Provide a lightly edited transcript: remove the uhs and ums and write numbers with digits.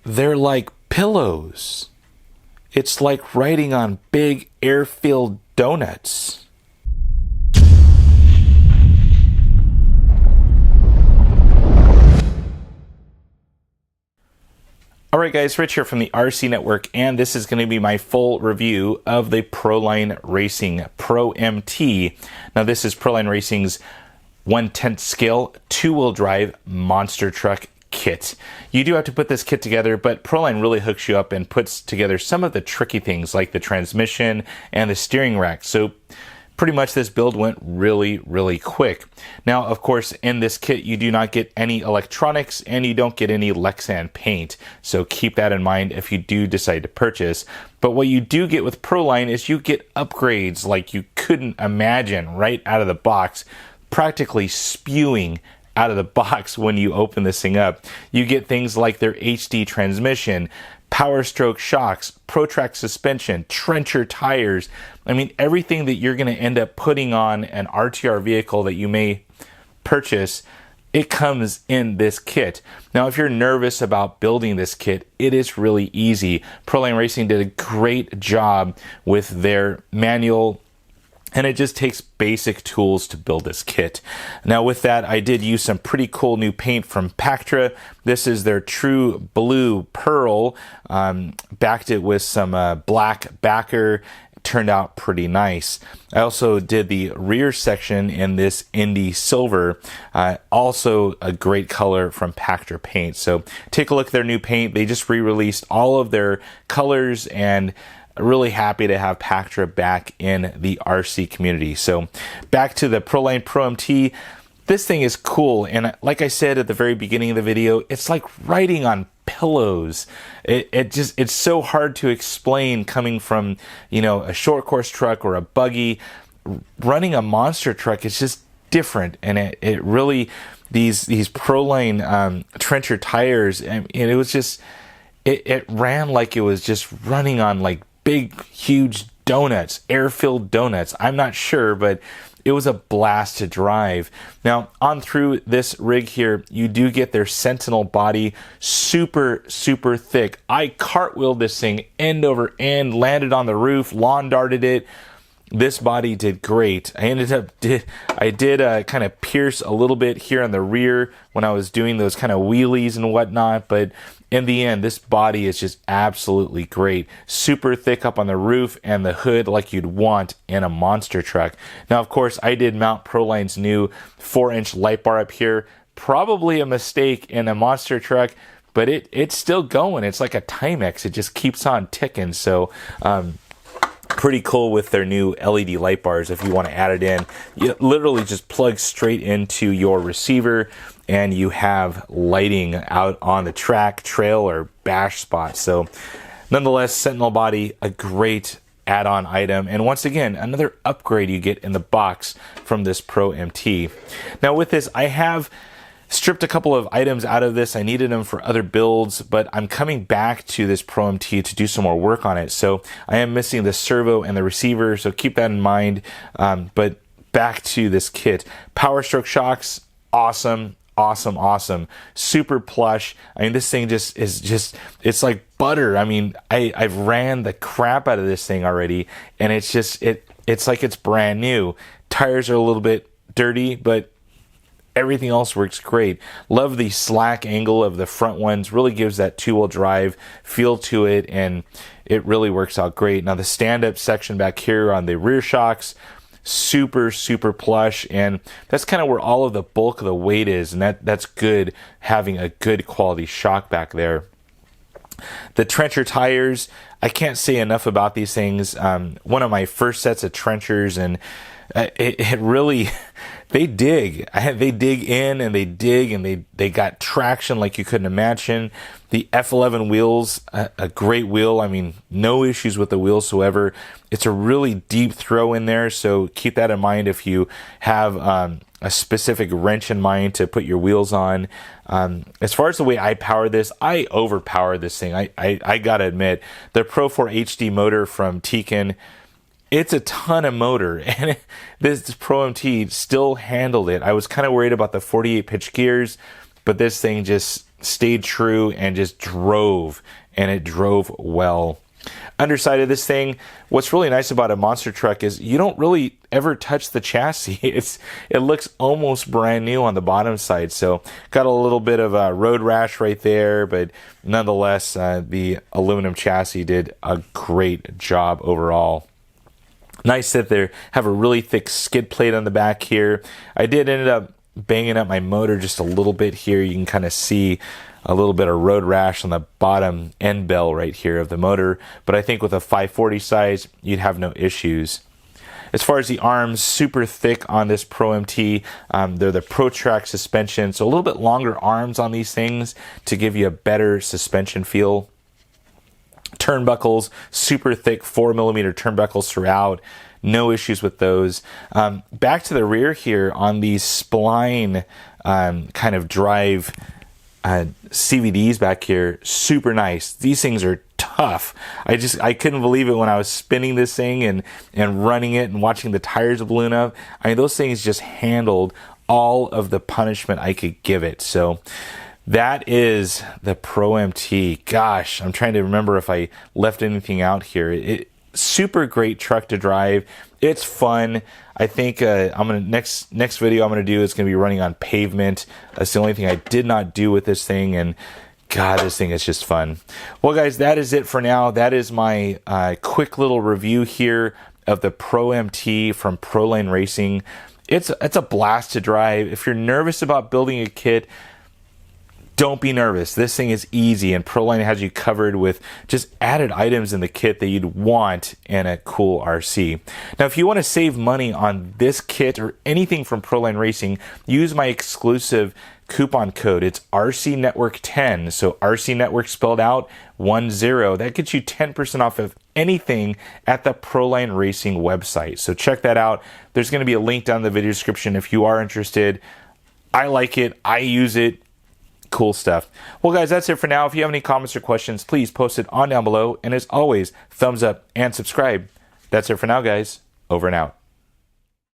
they're like pillows. It's like riding on big air-filled donuts. Alright guys, Rich here from the RC Network, and this is going to be my full review of the Pro-Line Racing ProMT. Now this is Pro-Line Racing's 1/10 scale, two-wheel drive monster truck kit. You do have to put this kit together, but Pro-Line really hooks you up and puts together some of the tricky things like the transmission and the steering rack. So pretty much this build went really quick. Now, of course, in this kit, you do not get any electronics and you don't get any Lexan paint. So keep that in mind if you do decide to purchase. But what you do get with Pro-Line is you get upgrades like you couldn't imagine right out of the box, practically spewing out of the box when you open this thing up. You get things like their HD transmission, PowerStroke shocks, ProTrack suspension, trencher tires. I mean, everything that you're going to end up putting on an RTR vehicle that you may purchase, it comes in this kit. Now, if you're nervous about building this kit, it is really easy. Pro-Line Racing did a great job with their manual, and it just takes basic tools to build this kit. Now with that, I did use some pretty cool new paint from Pactra. This is their True Blue Pearl. Backed it with some black backer. Turned out pretty nice. I also did the rear section in this Indy Silver. Also a great color from Pactra Paint. So take a look at their new paint. They just re-released all of their colors, and really happy to have Pactra back in the RC community. So back to the Pro-Line ProMT. This thing is cool, and like I said at the very beginning of the video, it's like riding on pillows. It's so hard to explain coming from, you know, a short course truck or a buggy. Running a monster truck is just different, and it really, these Pro-Line trencher tires, and it was just, it ran like it was just running on like big, huge donuts, air-filled donuts. I'm not sure, but it was a blast to drive. Now, on through this rig here, you do get their Sentinel body, super thick. I cartwheeled this thing end over end, landed on the roof, lawn darted it. This body did great. I did kind of pierce a little bit here on the rear when I was doing those kind of wheelies and whatnot, but in the end, this body is just absolutely great. Super thick up on the roof and the hood like you'd want in a monster truck. Now, of course, I did mount Pro-Line's new 4-inch light bar up here. Probably a mistake in a monster truck, but it's still going. It's like a Timex. It just keeps on ticking. So, pretty cool with their new LED light bars. If you want to add it in, you literally just plug straight into your receiver and you have lighting out on the track, trail, or bash spot. So nonetheless, Sentinel body, a great add-on item, and once again, another upgrade you get in the box from this ProMT. Now with this, I have stripped a couple of items out of this. I needed them for other builds, but I'm coming back to this ProMT to do some more work on it. So I am missing the servo and the receiver, so keep that in mind. But back to this kit. PowerStroke shocks, awesome. Super plush. I mean, this thing it's like butter. I mean, I've ran the crap out of this thing already, and it's like it's brand new. Tires are a little bit dirty, but everything else works great. Love the slack angle of the front ones. Really gives that two-wheel drive feel to it, and it really works out great. Now the stand-up section back here on the rear shocks, super plush, and that's kind of where all of the bulk of the weight is, and that's good, having a good quality shock back there. The trencher tires, I can't say enough about these things. One of my first sets of trenchers, and it really, they dig in, and they got traction like you couldn't imagine. The F11 wheels, a great wheel. I mean, no issues with the wheel whatsoever. It's a really deep throw in there, so keep that in mind if you have a specific wrench in mind to put your wheels on. As far as the way I power this, I overpower this thing. I gotta admit, the Pro 4 HD motor from Tekin, it's a ton of motor, and this ProMT still handled it. I was kind of worried about the 48 pitch gears, but this thing just stayed true and just drove, and it drove well. Underside of this thing, what's really nice about a monster truck is you don't really ever touch the chassis. It looks almost brand new on the bottom side. So got a little bit of a road rash right there, but nonetheless, the aluminum chassis did a great job overall. Nice that they have a really thick skid plate on the back here. I did end up banging up my motor just a little bit here. You can kind of see a little bit of road rash on the bottom end bell right here of the motor, but I think with a 540 size, you'd have no issues. As far as the arms, super thick on this ProMT. They're the ProTrack suspension, so a little bit longer arms on these things to give you a better suspension feel. Turnbuckles, super thick 4mm turnbuckles throughout. No issues with those. Back to the rear here on these spline kind of drive CVDs back here, super nice. These things are tough. I couldn't believe it when I was spinning this thing and running it and watching the tires balloon up. I mean, those things just handled all of the punishment I could give it. So that is the ProMT. Gosh, I'm trying to remember if I left anything out here. Super great truck to drive. It's fun. I think next video I'm gonna do is gonna be running on pavement. That's the only thing I did not do with this thing, and God, this thing is just fun. Well, guys, that is it for now. That is my quick little review here of the ProMT from Pro-Line Racing. It's a blast to drive. If you're nervous about building a kit, don't be nervous. This thing is easy, and Pro-Line has you covered with just added items in the kit that you'd want in a cool RC. Now, if you want to save money on this kit or anything from Pro-Line Racing, use my exclusive coupon code. It's RC Network 10. So RC Network spelled out 10. That gets you 10% off of anything at the Pro-Line Racing website. So check that out. There's going to be a link down in the video description if you are interested. I like it. I use it. Cool stuff. Well, guys, that's it for now. If you have any comments or questions, please post it on down below. And as always, thumbs up and subscribe. That's it for now, guys. Over and out.